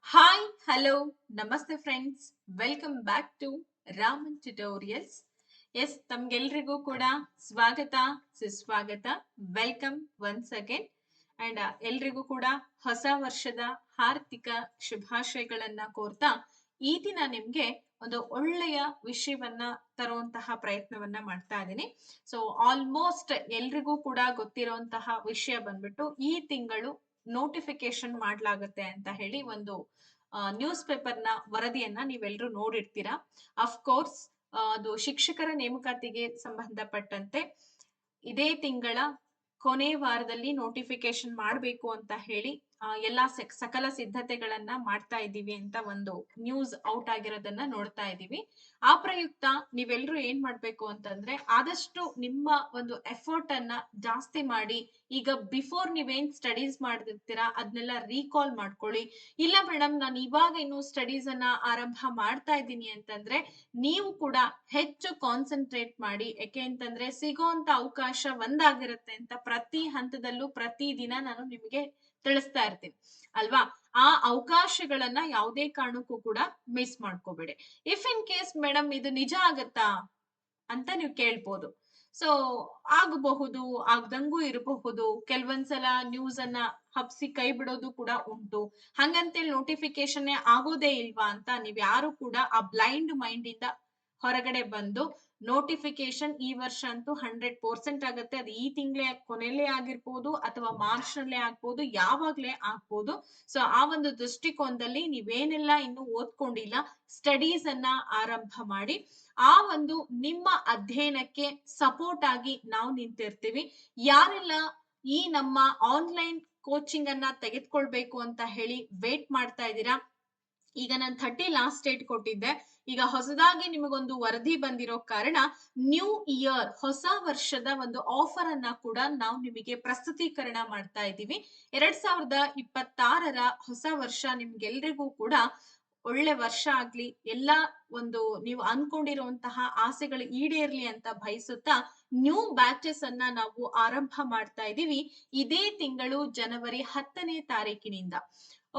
Hi hello ನಮಸ್ತೆ friends, welcome back to Raman tutorials. Yes, ತಮ್ಗೆಲ್ರಿಗೂ ಕೂಡ ಸ್ವಾಗತ ಸುಸ್ವಾಗತ, ವೆಲ್ಕಮ್ ಒನ್ಸ್ ಅಗೇನ್. ಅಂಡ್ ಎಲ್ರಿಗೂ ಕೂಡ ಹೊಸ ವರ್ಷದ ಹಾರ್ದಿಕ ಶುಭಾಶಯಗಳನ್ನ ಕೋರ್ತಾ ಈ ದಿನ ನಿಮ್ಗೆ ಒಂದು ಒಳ್ಳೆಯ ವಿಷಯವನ್ನ ತರುವಂತಹ ಪ್ರಯತ್ನವನ್ನ ಮಾಡ್ತಾ ಇದ್ದೀನಿ. ಸೊ ಆಲ್ಮೋಸ್ಟ್ ಎಲ್ರಿಗೂ ಕೂಡ ಗೊತ್ತಿರುವಂತಹ ವಿಷಯ ಬಂದ್ಬಿಟ್ಟು ಈ ತಿಂಗಳು ನೋಟಿಫಿಕೇಶನ್ ಮಾಡ್ಲಾಗತ್ತೆ ಅಂತ ಹೇಳಿ ಒಂದು ನ್ಯೂಸ್ ಪೇಪರ್ನ ವರದಿಯನ್ನ ನೀವೆಲ್ಲರೂ ನೋಡಿರ್ತೀರಾ. ಅಫ್ಕೋರ್ಸ್ ಅದು ಶಿಕ್ಷಕರ ನೇಮಕಾತಿಗೆ ಸಂಬಂಧಪಟ್ಟಂತೆ ಇದೇ ತಿಂಗಳ ಕೊನೆ ವಾರದಲ್ಲಿ ನೋಟಿಫಿಕೇಶನ್ ಮಾಡಬೇಕು ಅಂತ ಹೇಳಿ ಎಲ್ಲಾ ಸಕಲ ಸಿದ್ಧತೆಗಳನ್ನ ಮಾಡ್ತಾ ಇದ್ದೀವಿ ಅಂತ ಒಂದು ನ್ಯೂಸ್ ಔಟ್ ಆಗಿರೋದನ್ನ ನೋಡ್ತಾ ಇದ್ದೀವಿ. ಆ ಪ್ರಯುಕ್ತ ನೀವೆಲ್ಲರೂ ಏನ್ ಮಾಡ್ಬೇಕು ಅಂತಂದ್ರೆ ಆದಷ್ಟು ನಿಮ್ಮ ಒಂದು ಎಫರ್ಟ್ ಅನ್ನ ಜಾಸ್ತಿ ಮಾಡಿ, ಈಗ ಬಿಫೋರ್ ನೀವೇನ್ ಸ್ಟಡೀಸ್ ಮಾಡಿರ್ತೀರಾ ಅದನ್ನೆಲ್ಲ ರೀಕಾಲ್ ಮಾಡ್ಕೊಳ್ಳಿ. ಇಲ್ಲ ಮೇಡಮ್, ನಾನು ಇವಾಗ ಇನ್ನು ಸ್ಟಡೀಸ್ ಅನ್ನ ಆರಂಭ ಮಾಡ್ತಾ ಇದ್ದೀನಿ ಅಂತಂದ್ರೆ ನೀವು ಕೂಡ ಹೆಚ್ಚು ಕಾನ್ಸಂಟ್ರೇಟ್ ಮಾಡಿ. ಯಾಕೆ ಅಂತಂದ್ರೆ ಸಿಗೋಂತ ಅವಕಾಶ ಒಂದಾಗಿರುತ್ತೆ ಅಂತ ಪ್ರತಿ ಹಂತದಲ್ಲೂ ಪ್ರತಿ ದಿನ ನಾನು ನಿಮಗೆ ತಿಳಿಸ್ತಾ ಇರ್ತೀನಿ ಅಲ್ವಾ. ಆ ಅವಕಾಶಗಳನ್ನ ಯಾವುದೇ ಕಾರಣಕ್ಕೂ ಕೂಡ ಮಿಸ್ ಮಾಡ್ಕೋಬೇಡಿ. ಇಫ್ ಇನ್ ಕೇಸ್ ಮೇಡಮ್ ಇದು ನಿಜ ಆಗತ್ತಾ ಅಂತ ನೀವು ಕೇಳ್ಬೋದು. ಸೊ ಆಗಬಹುದು, ಆಗ್ದಂಗೂ ಇರಬಹುದು. ಕೆಲವೊಂದ್ಸಲ ನ್ಯೂಸ್ ಅನ್ನ ಹಬ್ಸಿ ಕೈ ಬಿಡೋದು ಕೂಡ ಉಂಟು. ಹಂಗಂತೇಳಿ ನೋಟಿಫಿಕೇಶನ್ ಆಗೋದೇ ಇಲ್ವಾ ಅಂತ ನೀವ್ ಯಾರು ಕೂಡ ಆ ಬ್ಲೈಂಡ್ ಮೈಂಡ್ ಇಂದ ಹೊರಗಡೆ ಬಂದು ನೋಟಿಫಿಕೇಶನ್ ಈ ವರ್ಷ ಅಂತೂ 100% ಆಗತ್ತೆ. ಅದು ಈ ತಿಂಗಳೇ ಕೊನೆಯಲ್ಲೇ ಆಗಿರ್ಬೋದು ಅಥವಾ ಮಾರ್ಚ್ ನಲ್ಲೇ ಆಗ್ಬೋದು, ಯಾವಾಗ್ಲೇ ಆಗ್ಬೋದು. ಸೊ ಆ ಒಂದು ದೃಷ್ಟಿಕೋನದಲ್ಲಿ ನೀವೇನೆಲ್ಲ ಇನ್ನು ಓದ್ಕೊಂಡಿಲ್ಲ, ಸ್ಟಡೀಸ್ ಅನ್ನ ಆರಂಭ ಮಾಡಿ. ಆ ಒಂದು ನಿಮ್ಮ ಅಧ್ಯಯನಕ್ಕೆ ಸಪೋರ್ಟ್ ಆಗಿ ನಾವು ನಿಂತಿರ್ತೀವಿ. ಯಾರೆಲ್ಲ ಈ ನಮ್ಮ ಆನ್ಲೈನ್ ಕೋಚಿಂಗ್ ಅನ್ನ ತೆಗೆದುಕೊಳ್ಬೇಕು ಅಂತ ಹೇಳಿ ವೇಟ್ ಮಾಡ್ತಾ ಇದ್ದೀರಾ, ಈಗ ನಾನು 30 ಲಾಸ್ಟ್ ಡೇಟ್ ಕೊಟ್ಟಿದ್ದೆ. ಈಗ ಹೊಸದಾಗಿ ನಿಮಗೊಂದು ವರದಿ ಬಂದಿರೋ ಕಾರಣ ನ್ಯೂ ಇಯರ್, ಹೊಸ ವರ್ಷದ ಒಂದು ಆಫರ್ ಅನ್ನ ಕೂಡ ನಾವು ನಿಮಗೆ ಪ್ರಸ್ತುತೀಕರಣ ಮಾಡ್ತಾ ಇದ್ದೀವಿ. 2026ರ ಹೊಸ ವರ್ಷ ನಿಮ್ಗೆಲ್ರಿಗೂ ಕೂಡ ಒಳ್ಳೆ ವರ್ಷ ಆಗ್ಲಿ, ಎಲ್ಲ ಒಂದು ನೀವು ಅನ್ಕೊಂಡಿರುವಂತಹ ಆಸೆಗಳು ಈಡೇರ್ಲಿ ಅಂತ ಬಯಸುತ್ತಾ ನ್ಯೂ ಬ್ಯಾಚಸ್ ಅನ್ನ ನಾವು ಆರಂಭ ಮಾಡ್ತಾ ಇದ್ದೀವಿ ಇದೇ ತಿಂಗಳು ಜನವರಿ 10ನೇ ತಾರೀಕಿನಿಂದ.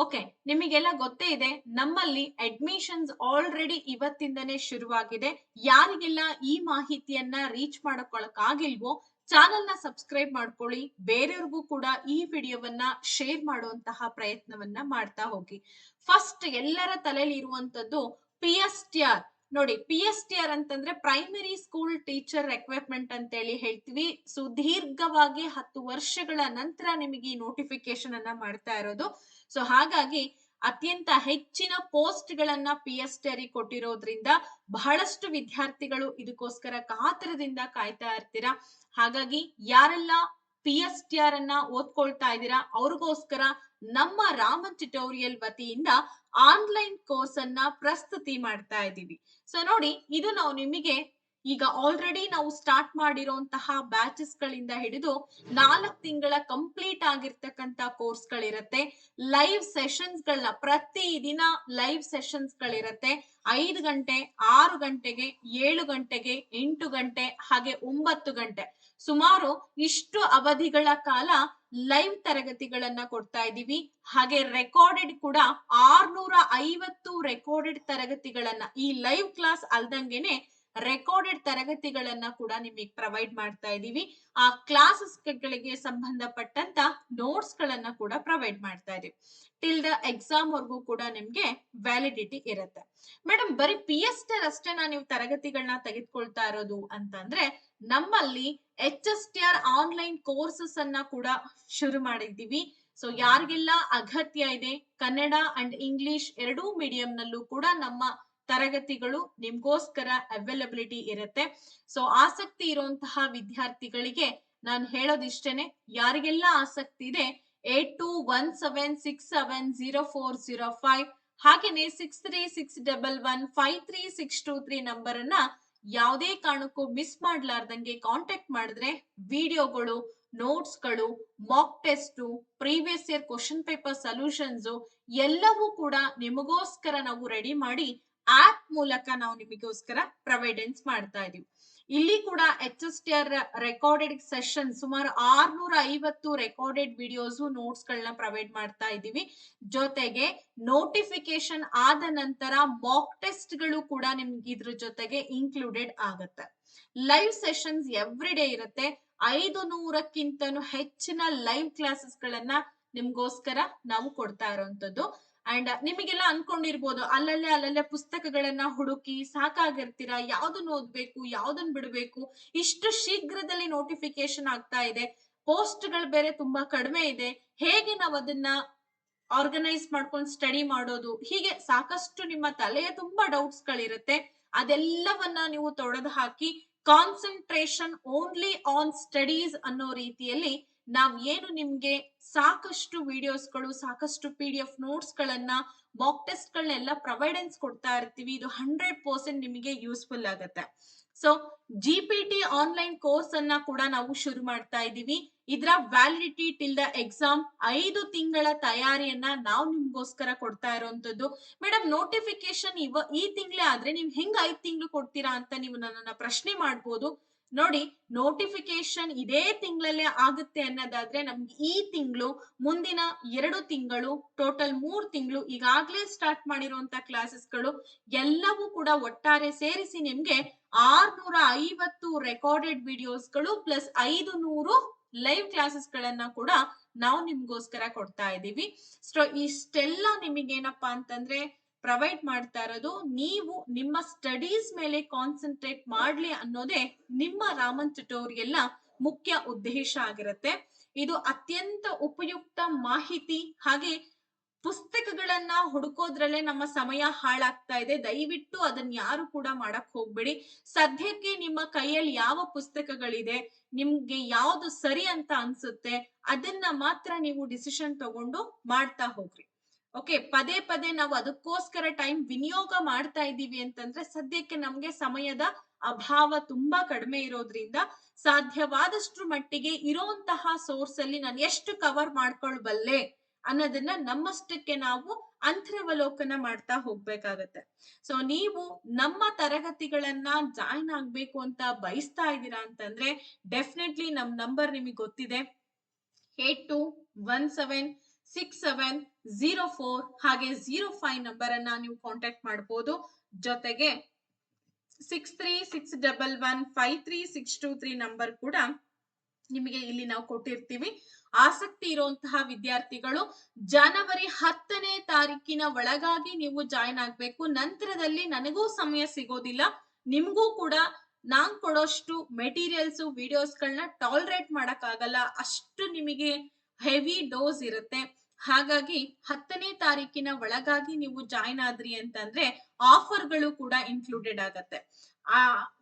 ಓಕೆ, ನಿಮಗೆಲ್ಲ ಗೊತ್ತೇ ಇದೆ, ನಮ್ಮಲ್ಲಿ ಅಡ್ಮಿಷನ್ಸ್ ಆಲ್ರೆಡಿ ಇವತ್ತಿಂದನೇ ಶುರುವಾಗಿದೆ. ಯಾರಿಗೆಲ್ಲ ಈ ಮಾಹಿತಿಯನ್ನ ರೀಚ್ ಮಾಡ್ಕೊಳಕ್ ಆಗಿಲ್ವೋ ಚಾನೆಲ್ ನ ಸಬ್ಸ್ಕ್ರೈಬ್ ಮಾಡ್ಕೊಳ್ಳಿ. ಬೇರೆಯವ್ರಿಗೂ ಕೂಡ ಈ ವಿಡಿಯೋವನ್ನ ಶೇರ್ ಮಾಡುವಂತಹ ಪ್ರಯತ್ನವನ್ನ ಮಾಡ್ತಾ ಹೋಗಿ. ಫಸ್ಟ್ ಎಲ್ಲರ ತಲೆಯಲ್ಲಿ ಇರುವಂತದ್ದು PSTR. ನೋಡಿ, PSTR ಅಂತಂದ್ರೆ ಪ್ರೈಮರಿ ಸ್ಕೂಲ್ ಟೀಚರ್ ರಿಕ್ರೂಟ್ಮೆಂಟ್ ಅಂತ ಹೇಳಿ ಹೇಳ್ತೀವಿ. ಸುದೀರ್ಘವಾಗಿ 10 ವರ್ಷಗಳ ನಂತರ ನಿಮಗೆ ಈ ನೋಟಿಫಿಕೇಶನ್ ಅನ್ನ ಮಾಡ್ತಾ ಇರೋದು. ಸೊ ಹಾಗಾಗಿ ಅತ್ಯಂತ ಹೆಚ್ಚಿನ ಪೋಸ್ಟ್ ಗಳನ್ನ PSTR ಕೊಟ್ಟಿರೋದ್ರಿಂದ ಬಹಳಷ್ಟು ವಿದ್ಯಾರ್ಥಿಗಳು ಇದಕ್ಕೋಸ್ಕರ ಕಾತರದಿಂದ ಕಾಯ್ತಾ ಇರ್ತೀರಾ. ಹಾಗಾಗಿ ಯಾರೆಲ್ಲ PSTR ಅನ್ನ ಓದ್ಕೊಳ್ತಾ ಇದ್ದೀರಾ ಅವ್ರಿಗೋಸ್ಕರ ನಮ್ಮ ರಾಮನ್ ಟ್ಯುಟೋರಿಯಲ್ ವತಿಯಿಂದ ಆನ್ಲೈನ್ ಕೋರ್ಸ್ ಅನ್ನ ಪ್ರಸ್ತುತಿ ಮಾಡ್ತಾ ಇದ್ದೀವಿ. ಸೊ ನೋಡಿ, ಇದು ನಾವು ನಿಮಗೆ ಈಗ ಆಲ್ರೆಡಿ ನಾವು ಸ್ಟಾರ್ಟ್ ಮಾಡಿರುವಂತಹ ಬ್ಯಾಚಸ್ ಗಳಿಂದ ಹಿಡಿದು 4 ತಿಂಗಳ ಕಂಪ್ಲೀಟ್ ಆಗಿರ್ತಕ್ಕಂತ ಕೋರ್ಸ್ ಗಳಿರತ್ತೆ. ಲೈವ್ ಸೆಷನ್ಸ್ ಗಳನ್ನ ಪ್ರತಿ ದಿನ ಲೈವ್ ಸೆಷನ್ಸ್ ಗಳಿರತ್ತೆ. 5 ಗಂಟೆ, 6 ಗಂಟೆಗೆ, 7 ಗಂಟೆಗೆ, 8 ಗಂಟೆ, ಹಾಗೆ 9 ಗಂಟೆ, ಸುಮಾರು ಇಷ್ಟು ಅವಧಿಗಳ ಕಾಲ ಲೈವ್ ತರಗತಿಗಳನ್ನ ಕೊಡ್ತಾ ಇದ್ದೀವಿ. ಹಾಗೆ ರೆಕಾರ್ಡೆಡ್ ಕೂಡ 650 ರೆಕಾರ್ಡೆಡ್ ತರಗತಿಗಳನ್ನ, ಈ ಲೈವ್ ಕ್ಲಾಸ್ ಅಲ್ದಂಗೆನೆ ರೆಕಾರ್ಡೆಡ್ ತರಗತಿಗಳನ್ನ ಕೂಡ ನಿಮಗೆ ಪ್ರೊವೈಡ್ ಮಾಡ್ತಾ ಇದ್ದೀವಿ. ಆ ಕ್ಲಾಸಸ್ ಗಳಿಗೆ ಸಂಬಂಧಪಟ್ಟಂತ ನೋಟ್ಸ್ ಗಳನ್ನ ಕೂಡ ಪ್ರೊವೈಡ್ ಮಾಡ್ತಾ ಇದೀವಿ. ಟಿಲ್ ದ ಎಕ್ಸಾಮ್ ವರ್ಗೂ ಕೂಡ ನಿಮ್ಗೆ ವ್ಯಾಲಿಡಿಟಿ ಇರುತ್ತೆ. ಮೇಡಮ್, ಬರೀ PSTR ಅಷ್ಟೇನಾ ನೀವು ತರಗತಿಗಳನ್ನ ತೆಗೆದುಕೊಳ್ತಾ ಇರೋದು ಅಂತಂದ್ರೆ, ನಮ್ಮಲ್ಲಿ HSTR ಆನ್ಲೈನ್ ಕೋರ್ಸಸ್ ಅನ್ನ ಕೂಡ ಶುರು ಮಾಡಿದ್ದೀವಿ. ಸೊ ಯಾರಿಗೆಲ್ಲ ಅಗತ್ಯ ಇದೆ, ಕನ್ನಡ ಅಂಡ್ ಇಂಗ್ಲಿಷ್ ಎರಡೂ ಮೀಡಿಯಂ ನಲ್ಲೂ ಕೂಡ ನಮ್ಮ ತರಗತಿಗಳು ನಿಮ್ಗೋಸ್ಕರ ಅವೈಲಬಿಲಿಟಿ ಇರುತ್ತೆ. ಸೊ ಆಸಕ್ತಿ ಇರುವಂತಹ ವಿದ್ಯಾರ್ಥಿಗಳಿಗೆ ನಾನು ಹೇಳೋದಿಷ್ಟೇನೆ, ಯಾರಿಗೆಲ್ಲ ಆಸಕ್ತಿ ಇದೆ 8217670405 ಹಾಗೇನೆ 6361153623 ನಂಬರ್ ಅನ್ನ ಯಾವುದೇ ಕಾರಣಕ್ಕೂ ಮಿಸ್ ಮಾಡ್ಲಾರ್ದಂಗೆ ಕಾಂಟ್ಯಾಕ್ಟ್ ಮಾಡಿದ್ರೆ ವಿಡಿಯೋಗಳು, ನೋಟ್ಸ್ಗಳು, mock test, previous year question paper solutions ಎಲ್ಲವೂ ಕೂಡ ನಿಮಗೋಸ್ಕರ ನಾವು ರೆಡಿ ಮಾಡಿ ಆಪ್ ಮೂಲಕ ನಾವು ನಿಮಗೋಸ್ಕರ ಪ್ರೊವೈಡೆನ್ಸ್ ಮಾಡ್ತಾ ಇದೀವಿ. ಇಲ್ಲಿ ಕೂಡ HSTR ರೆಕಾರ್ಡೆಡ್ ಸೆಷನ್ ಸುಮಾರು 650 ರೆಕಾರ್ಡೆಡ್ ವಿಡಿಯೋಸ್ ನೋಟ್ಸ್ ಗಳನ್ನ ಪ್ರೊವೈಡ್ ಮಾಡ್ತಾ ಇದೀವಿ. ಜೊತೆಗೆ ನೋಟಿಫಿಕೇಶನ್ ಆದ ನಂತರ ಮಾಕ್ ಟೆಸ್ಟ್ ಗಳು ಕೂಡ ನಿಮ್ಗೆ ಇದ್ರ ಜೊತೆಗೆ ಇನ್ಕ್ಲೂಡೆಡ್ ಆಗುತ್ತೆ. ಲೈವ್ ಸೆಷನ್ಸ್ ಎವ್ರಿ ಡೇ ಇರುತ್ತೆ. 500ಕ್ಕಿಂತನೂ ಹೆಚ್ಚಿನ ಲೈವ್ ಕ್ಲಾಸಸ್ ಗಳನ್ನ ನಿಮ್ಗೋಸ್ಕರ ನಾವು ಕೊಡ್ತಾ ಇರೋಂಥದ್ದು. ಅಂಡ್ ನಿಮಗೆಲ್ಲ ಅನ್ಕೊಂಡಿರ್ಬೋದು ಅಲ್ಲಲ್ಲೇ ಪುಸ್ತಕಗಳನ್ನ ಹುಡುಕಿ ಸಾಕಾಗಿರ್ತೀರಾ, ಯಾವ್ದನ್ನ ಓದ್ಬೇಕು ಯಾವ್ದನ್ನ ಬಿಡ್ಬೇಕು, ಇಷ್ಟು ಶೀಘ್ರದಲ್ಲಿ ನೋಟಿಫಿಕೇಶನ್ ಆಗ್ತಾ ಇದೆ, ಪೋಸ್ಟ್ ಗಳು ಬೇರೆ ತುಂಬಾ ಕಡಿಮೆ ಇದೆ, ಹೇಗೆ ನಾವು ಅದನ್ನ ಆರ್ಗನೈಸ್ ಮಾಡ್ಕೊಂಡು ಸ್ಟಡಿ ಮಾಡೋದು, ಹೀಗೆ ಸಾಕಷ್ಟು ನಿಮ್ಮ ತಲೆಯ ತುಂಬಾ ಡೌಟ್ಸ್ ಗಳಿರುತ್ತೆ. ಅದೆಲ್ಲವನ್ನ ನೀವು ತೊಡೆದು ಹಾಕಿ ಕಾನ್ಸಂಟ್ರೇಷನ್ ಓನ್ಲಿ ಆನ್ ಸ್ಟಡೀಸ್ ಅನ್ನೋ ರೀತಿಯಲ್ಲಿ ನಾವ್ ಏನು ನಿಮ್ಗೆ ಸಾಕಷ್ಟು ವಿಡಿಯೋಸ್ಗಳು, ಸಾಕಷ್ಟು PDF ನೋಟ್ಸ್ ಗಳನ್ನ, ಮಾಕ್ ಟೆಸ್ಟ್ ಗಳನ್ನೆಲ್ಲ ಪ್ರೊವೈಡೆನ್ಸ್ ಕೊಡ್ತಾ ಇರ್ತೀವಿ. ಇದು 100% ನಿಮಗೆ ಯೂಸ್ಫುಲ್ ಆಗುತ್ತೆ. ಸೊ GPT ಆನ್ಲೈನ್ ಕೋರ್ಸ್ ಅನ್ನ ಕೂಡ ನಾವು ಶುರು ಮಾಡ್ತಾ ಇದೀವಿ. ಇದರ ವ್ಯಾಲಿಡಿಟಿ ಟಿಲ್ ದ ಎಕ್ಸಾಮ್ 5 ತಿಂಗಳ ತಯಾರಿಯನ್ನ ನಾವು ನಿಮ್ಗೋಸ್ಕರ ಕೊಡ್ತಾ ಇರೋಂಥದ್ದು. ಮೇಡಮ್ ನೋಟಿಫಿಕೇಶನ್ ಈ ತಿಂಗಳೇ ಆದ್ರೆ ನೀವು ಹೆಂಗ್ 5 ತಿಂಗಳು ಕೊಡ್ತೀರಾ ಅಂತ ನೀವು ನನ್ನನ್ನ ಪ್ರಶ್ನೆ ಮಾಡ್ಬೋದು. ನೋಡಿ, ನೋಟಿಫಿಕೇಶನ್ ಇದೇ ತಿಂಗಳಲ್ಲೇ ಆಗುತ್ತೆ ಅನ್ನೋದಾದ್ರೆ ನಮ್ಗೆ ಈ ತಿಂಗಳು, ಮುಂದಿನ 2 ತಿಂಗಳು, ಟೋಟಲ್ 3 ತಿಂಗಳು ಈಗಾಗ್ಲೇ ಸ್ಟಾರ್ಟ್ ಮಾಡಿರುವಂತ ಕ್ಲಾಸಸ್ಗಳು ಎಲ್ಲವೂ ಕೂಡ ಒಟ್ಟಾರೆ ಸೇರಿಸಿ ನಿಮ್ಗೆ 650 ರೆಕಾರ್ಡೆಡ್ ವಿಡಿಯೋಸ್ಗಳು ಪ್ಲಸ್ 500 ಲೈವ್ ಕ್ಲಾಸಸ್ ಗಳನ್ನ ಕೂಡ ನಾವು ನಿಮ್ಗೋಸ್ಕರ ಕೊಡ್ತಾ ಇದ್ದೀವಿ. ಸೊ ಇಷ್ಟೆಲ್ಲ ನಿಮಗೇನಪ್ಪಾ ಅಂತಂದ್ರೆ ಪ್ರೊವೈಡ್ ಮಾಡ್ತಾ ಇರೋದು ನೀವು ನಿಮ್ಮ ಸ್ಟಡೀಸ್ ಮೇಲೆ ಕಾನ್ಸಂಟ್ರೇಟ್ ಮಾಡ್ಲಿ ಅನ್ನೋದೇ ನಿಮ್ಮ ರಾಮನ್ ಟ್ಯುಟೋರಿಯಲ್ ನ ಮುಖ್ಯ ಉದ್ದೇಶ ಆಗಿರುತ್ತೆ. ಇದು ಅತ್ಯಂತ ಉಪಯುಕ್ತ ಮಾಹಿತಿ. ಹಾಗೆ ಪುಸ್ತಕಗಳನ್ನ ಹುಡುಕೋದ್ರಲ್ಲೇ ನಮ್ಮ ಸಮಯ ಹಾಳಾಗ್ತಾ ಇದೆ. ದಯವಿಟ್ಟು ಅದನ್ನ ಯಾರು ಕೂಡ ಮಾಡಕ್ ಹೋಗ್ಬೇಡಿ. ಸದ್ಯಕ್ಕೆ ನಿಮ್ಮ ಕೈಯಲ್ಲಿ ಯಾವ ಪುಸ್ತಕಗಳಿದೆ, ನಿಮ್ಗೆ ಯಾವ್ದು ಸರಿ ಅಂತ ಅನ್ಸುತ್ತೆ, ಅದನ್ನ ಮಾತ್ರ ನೀವು ಡಿಸಿಷನ್ ತಗೊಂಡು ಮಾಡ್ತಾ ಹೋಗ್ರಿ. ಓಕೆ, ಪದೇ ಪದೇ ನಾವು ಅದಕ್ಕೋಸ್ಕರ ಟೈಮ್ ವಿನಿಯೋಗ ಮಾಡ್ತಾ ಇದ್ದೀವಿ ಅಂತಂದ್ರೆ ಸದ್ಯಕ್ಕೆ ನಮ್ಗೆ ಸಮಯದ ಅಭಾವ ತುಂಬಾ ಕಡಿಮೆ ಇರೋದ್ರಿಂದ ಸಾಧ್ಯವಾದಷ್ಟು ಮಟ್ಟಿಗೆ ಇರುವಂತಹ ಸೋರ್ಸ್ ಅಲ್ಲಿ ನಾನು ಎಷ್ಟು ಕವರ್ ಮಾಡ್ಕೊಳ್ಬಲ್ಲೆ ಅನ್ನೋದನ್ನ ನಮ್ಮಷ್ಟಕ್ಕೆ ನಾವು ಅಂತರವಲೋಕನ ಮಾಡ್ತಾ ಹೋಗ್ಬೇಕಾಗತ್ತೆ. ಸೊ ನೀವು ನಮ್ಮ ತರಗತಿಗಳನ್ನ ಜಾಯಿನ್ ಆಗ್ಬೇಕು ಅಂತ ಬಯಸ್ತಾ ಇದ್ದೀರಾ ಅಂತಂದ್ರೆ ಡೆಫಿನೆಟ್ಲಿ ನಮ್ ನಂಬರ್ ನಿಮಗೆ ಗೊತ್ತಿದೆ, 82176704 ಹಾಗೆ 05 ನಂಬರ್ ಅನ್ನ ನೀವು ಕಾಂಟ್ಯಾಕ್ಟ್ ಮಾಡಬಹುದು. ಜೊತೆಗೆ 6361153623 ನಂಬರ್ ಕೂಡ ನಿಮಗೆ ಇಲ್ಲಿ ನಾವು ಕೊಟ್ಟಿರ್ತೀವಿ. ಆಸಕ್ತಿ ಇರುವಂತಹ ವಿದ್ಯಾರ್ಥಿಗಳು ಜನವರಿ 10ನೇ ತಾರೀಕಿನ ಒಳಗಾಗಿ ನೀವು ಜಾಯಿನ್ ಆಗ್ಬೇಕು. ನಂತರದಲ್ಲಿ ನನಗೂ ಸಮಯ ಸಿಗೋದಿಲ್ಲ, ನಿಮ್ಗೂ ಕೂಡ ನಾನ್ ಕೊಡೋಷ್ಟು ಮೆಟೀರಿಯಲ್ಸ್ ವಿಡಿಯೋಸ್ಗಳನ್ನ ಟಾಲರೇಟ್ ಮಾಡಕ್ ಆಗಲ್ಲ, ಅಷ್ಟು ನಿಮಗೆ ಹೆವಿ ಡೋಸ್ ಇರುತ್ತೆ. ಹಾಗಾಗಿ 10ನೇ ತಾರೀಕಿನ ಒಳಗಾಗಿ ನೀವು ಜಾಯಿನ್ ಆದ್ರಿ ಅಂತಂದ್ರೆ ಆಫರ್ಗಳು ಕೂಡ ಇನ್ಕ್ಲೂಡೆಡ್ ಆಗತ್ತೆ.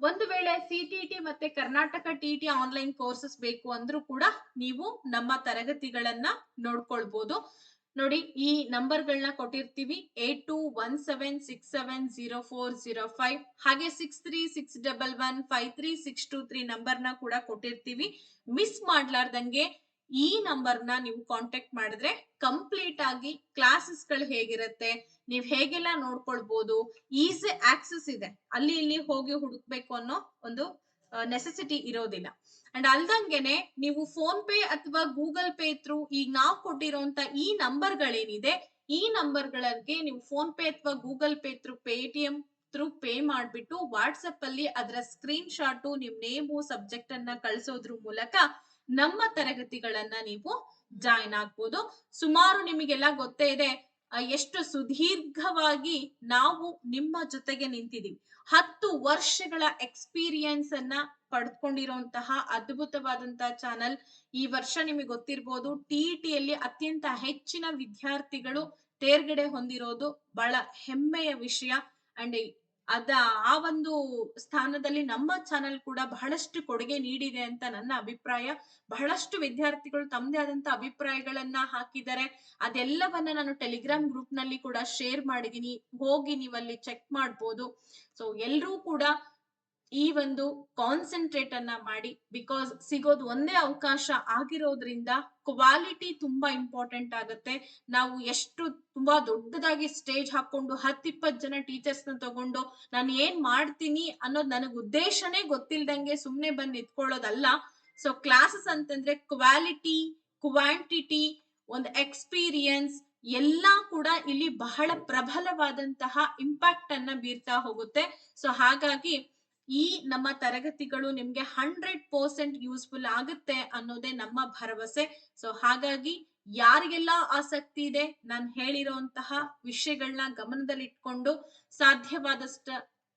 ಒಂದು ವೇಳೆ CTT ಮತ್ತೆ ಕರ್ನಾಟಕ TT ಆನ್ಲೈನ್ ಕೋರ್ಸಸ್ ಬೇಕು ಅಂದ್ರೂ ಕೂಡ ನೀವು ನಮ್ಮ ತರಗತಿಗಳನ್ನ ನೋಡ್ಕೊಳ್ಬಹುದು. ನೋಡಿ, ಈ ನಂಬರ್ಗಳನ್ನ ಕೊಟ್ಟಿರ್ತೀವಿ, 8217670405 ಹಾಗೆ 6361153623 ನಂಬರ್ನ ಕೂಡ ಕೊಟ್ಟಿರ್ತೀವಿ. ಮಿಸ್ ಮಾಡ್ಲಾರ್ದಂಗೆ ಈ ನಂಬರ್ನ ನೀವು ಕಾಂಟ್ಯಾಕ್ಟ್ ಮಾಡಿದ್ರೆ ಕಂಪ್ಲೀಟ್ ಆಗಿ ಕ್ಲಾಸಸ್ ಗಳು ಹೇಗಿರುತ್ತೆ, ನೀವ್ ಹೇಗೆಲ್ಲ ನೋಡ್ಕೊಳ್ಬಹುದು, ಈಸಿ ಆಕ್ಸೆಸ್ ಇದೆ, ಅಲ್ಲಿ ಇಲ್ಲಿ ಹೋಗಿ ಹುಡುಕ್ಬೇಕು ಅನ್ನೋ ಒಂದು ನೆಸೆಸಿಟಿ ಇರೋದಿಲ್ಲ. ಅಂಡ್ ಅಲ್ದಂಗೆನೆ ನೀವು ಫೋನ್ ಪೇ ಅಥವಾ ಗೂಗಲ್ ಪೇ ಥ್ರೂ ಈಗ ನಾವು ಕೊಟ್ಟಿರೋಂತ ಈ ನಂಬರ್ಗಳೇನಿದೆ, ಈ ನಂಬರ್ಗಳಿಗೆ ನೀವು ಫೋನ್ ಪೇ ಅಥವಾ Google pay through, Paytm through pay ಮಾಡ್ಬಿಟ್ಟು ವಾಟ್ಸಪ್ ಅಲ್ಲಿ ಅದರ ಸ್ಕ್ರೀನ್ ಶಾಟ್, ನಿಮ್ ನೇಮು, ಸಬ್ಜೆಕ್ಟ್ ಅನ್ನ ಕಳಿಸೋದ್ರ ಮೂಲಕ ನಮ್ಮ ತರಗತಿಗಳನ್ನ ನೀವು ಜಾಯಿನ್ ಆಗ್ಬೋದು. ಸುಮಾರು ನಿಮಗೆಲ್ಲ ಗೊತ್ತೇ ಇದೆ ಎಷ್ಟು ಸುದೀರ್ಘವಾಗಿ ನಾವು ನಿಮ್ಮ ಜೊತೆಗೆ ನಿಂತಿದ್ದೀವಿ. 10 ವರ್ಷಗಳ ಎಕ್ಸ್ಪೀರಿಯನ್ಸ್ ಅನ್ನ ಪಡೆದುಕೊಂಡಿರುವಂತಹ ಅದ್ಭುತವಾದಂತಹ ಚಾನಲ್. ಈ ವರ್ಷ ನಿಮಗೆ ಗೊತ್ತಿರ್ಬೋದು, TETಯಲ್ಲಿ ಅತ್ಯಂತ ಹೆಚ್ಚಿನ ವಿದ್ಯಾರ್ಥಿಗಳು ತೇರ್ಗಡೆ ಹೊಂದಿರೋದು ಬಹಳ ಹೆಮ್ಮೆಯ ವಿಷಯ. ಅಂಡ್ ಆ ಒಂದು ಸ್ಥಾನದಲ್ಲಿ ನಮ್ಮ ಚಾನೆಲ್ ಕೂಡ ಬಹಳಷ್ಟು ಕೊಡುಗೆ ನೀಡಿದೆ ಅಂತ ನನ್ನ ಅಭಿಪ್ರಾಯ. ಬಹಳಷ್ಟು ವಿದ್ಯಾರ್ಥಿಗಳು ತಮ್ಮದೇ ಆದಂತ ಅಭಿಪ್ರಾಯಗಳನ್ನ ಹಾಕಿದ್ದಾರೆ. ಅದೆಲ್ಲವನ್ನ ನಾನು ಟೆಲಿಗ್ರಾಮ್ ಗ್ರೂಪ್ ನಲ್ಲಿ ಕೂಡ ಶೇರ್ ಮಾಡಿದೀನಿ, ಹೋಗಿ ನೀವಲ್ಲಿ ಚೆಕ್ ಮಾಡ್ಬೋದು. ಸೊ ಎಲ್ರೂ ಕೂಡ ಈ ಒಂದು ಕಾನ್ಸಂಟ್ರೇಟ್ ಅನ್ನ ಮಾಡಿ. ಬಿಕಾಸ್ ಸಿಗೋದು ಒಂದೇ ಅವಕಾಶ ಆಗಿರೋದ್ರಿಂದ ಕ್ವಾಲಿಟಿ ತುಂಬಾ ಇಂಪಾರ್ಟೆಂಟ್ ಆಗುತ್ತೆ. ನಾವು ಎಷ್ಟು ತುಂಬಾ ದೊಡ್ಡದಾಗಿ ಸ್ಟೇಜ್ ಹಾಕೊಂಡು 10-20 ಜನ ಟೀಚರ್ಸ್ ನ ತಗೊಂಡು ನಾನು ಏನ್ ಮಾಡ್ತೀನಿ ಅನ್ನೋದು ನನಗೆ ಉದ್ದೇಶನೇ ಗೊತ್ತಿಲ್ದಂಗೆ ಸುಮ್ನೆ ಬಂದು ನಿಂತ್ಕೊಳ್ಳೋದಲ್ಲ. ಸೊ ಕ್ಲಾಸಸ್ ಅಂತಂದ್ರೆ ಕ್ವಾಲಿಟಿ, ಕ್ವಾಂಟಿಟಿ, ಒಂದು ಎಕ್ಸ್ಪೀರಿಯನ್ಸ್ ಎಲ್ಲಾ ಕೂಡ ಇಲ್ಲಿ ಬಹಳ ಪ್ರಬಲವಾದಂತಹ ಇಂಪ್ಯಾಕ್ಟ್ ಅನ್ನ ಬೀರ್ತಾ ಹೋಗುತ್ತೆ. ಸೊ ಹಾಗಾಗಿ ಈ ನಮ್ಮ ತರಗತಿಗಳು ನಿಮ್ಗೆ 100% ಯೂಸ್ಫುಲ್ ಆಗುತ್ತೆ ಅನ್ನೋದೇ ನಮ್ಮ ಭರವಸೆ. ಸೊ ಹಾಗಾಗಿ ಯಾರಿಗೆಲ್ಲ ಆಸಕ್ತಿ ಇದೆ, ನಾನು ಹೇಳಿರುವಂತಹ ವಿಷಯಗಳನ್ನ ಗಮನದಲ್ಲಿಟ್ಕೊಂಡು ಸಾಧ್ಯವಾದಷ್ಟ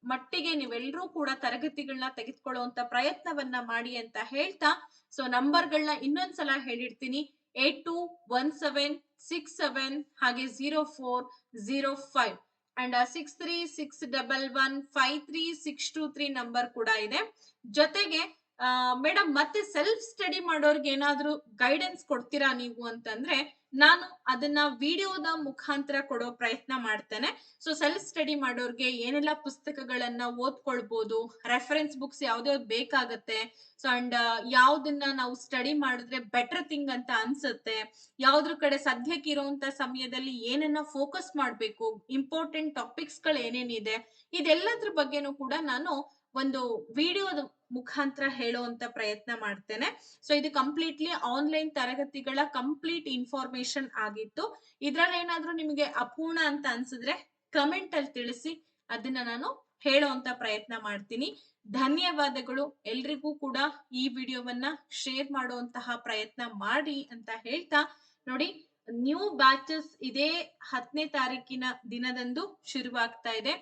ಮಟ್ಟಿಗೆ ನೀವೆಲ್ಲರೂ ಕೂಡ ತರಗತಿಗಳನ್ನ ತೆಗೆದುಕೊಳ್ಳುವಂತ ಪ್ರಯತ್ನವನ್ನ ಮಾಡಿ ಅಂತ ಹೇಳ್ತಾ, ಸೊ ನಂಬರ್ಗಳನ್ನ ಇನ್ನೊಂದ್ಸಲ ಹೇಳಿರ್ತೀನಿ. 821767 ಹಾಗೆ 0405 ಅಂಡ್ 6361153623 ನಂಬರ್ ಕೂಡ ಇದೆ. ಜೊತೆಗೆ ಮೇಡಮ್ ಮತ್ತೆ ಸೆಲ್ಫ್ ಸ್ಟಡಿ ಮಾಡೋರ್ಗೆ ಏನಾದ್ರೂ ಗೈಡೆನ್ಸ್ ಕೊಡ್ತೀರಾ ನೀವು ಅಂತಂದ್ರೆ ನಾನು ಅದನ್ನ ವಿಡಿಯೋದ ಮುಖಾಂತರ ಕೊಡೋ ಪ್ರಯತ್ನ ಮಾಡ್ತೇನೆ. ಸೊ ಸೆಲ್ಫ್ ಸ್ಟಡಿ ಮಾಡೋರ್ಗೆ ಏನೆಲ್ಲ ಪುಸ್ತಕಗಳನ್ನ ಓದ್ಕೊಳ್ಬಹುದು, ರೆಫರೆನ್ಸ್ ಬುಕ್ಸ್ ಯಾವ್ದ್ಯಾವ್ದು ಬೇಕಾಗತ್ತೆ, ಸೊ ಅಂಡ್ ಯಾವ್ದನ್ನ ನಾವು ಸ್ಟಡಿ ಮಾಡಿದ್ರೆ ಬೆಟರ್ ಥಿಂಗ್ ಅಂತ ಅನ್ಸುತ್ತೆ, ಯಾವ್ದ್ರ ಕಡೆ ಸದ್ಯಕ್ಕೆ ಇರುವಂತ ಸಮಯದಲ್ಲಿ ಏನನ್ನ ಫೋಕಸ್ ಮಾಡ್ಬೇಕು, ಇಂಪಾರ್ಟೆಂಟ್ ಟಾಪಿಕ್ಸ್ ಗಳು ಏನೇನಿದೆ, ಇದೆಲ್ಲದ್ರ ಬಗ್ಗೆನೂ ಕೂಡ ನಾನು ಒಂದು ವಿಡಿಯೋದ ಮುಖಾಂತರ ಹೇಳುವಂತ ಪ್ರಯತ್ನ ಮಾಡ್ತೇನೆ. ಸೊ ಇದು ಕಂಪ್ಲೀಟ್ಲಿ ಆನ್ಲೈನ್ ತರಗತಿಗಳ ಕಂಪ್ಲೀಟ್ ಇನ್ಫಾರ್ಮೇಶನ್ ಆಗಿತ್ತು. ಇದ್ರಲ್ಲಿ ಏನಾದ್ರೂ ನಿಮಗೆ ಅಪೂರ್ಣ ಅಂತ ಅನ್ಸಿದ್ರೆ ಕಮೆಂಟ್ ಅಲ್ಲಿ ತಿಳಿಸಿ, ಅದನ್ನ ನಾನು ಹೇಳುವಂತ ಪ್ರಯತ್ನ ಮಾಡ್ತೀನಿ. ಧನ್ಯವಾದಗಳು. ಎಲ್ರಿಗೂ ಕೂಡ ಈ ವಿಡಿಯೋವನ್ನ ಶೇರ್ ಮಾಡುವಂತಹ ಪ್ರಯತ್ನ ಮಾಡಿ ಅಂತ ಹೇಳ್ತಾ, ನೋಡಿ ನ್ಯೂ ಬ್ಯಾಚಸ್ ಇದೇ 10ನೇ ತಾರೀಕಿನ ದಿನದಂದು ಶುರುವಾಗ್ತಾ ಇದೆ.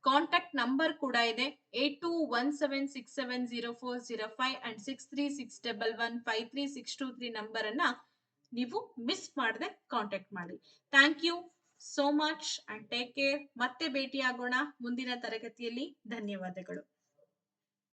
ಕಾಂಟ್ಯಾಕ್ಟ್ ನಂಬರ್ ಕೂಡ ಇದೆ 8217670405 ಅಂಡ್ 6361153623 ನಂಬರ್ ಅನ್ನ ನೀವು ಮಿಸ್ ಮಾಡದೆ ಕಾಂಟ್ಯಾಕ್ಟ್ ಮಾಡಿ. Thank you so much and take care. ಮತ್ತೆ ಭೇಟಿಯಾಗೋಣ ಮುಂದಿನ ತರಗತಿಯಲ್ಲಿ. ಧನ್ಯವಾದಗಳು.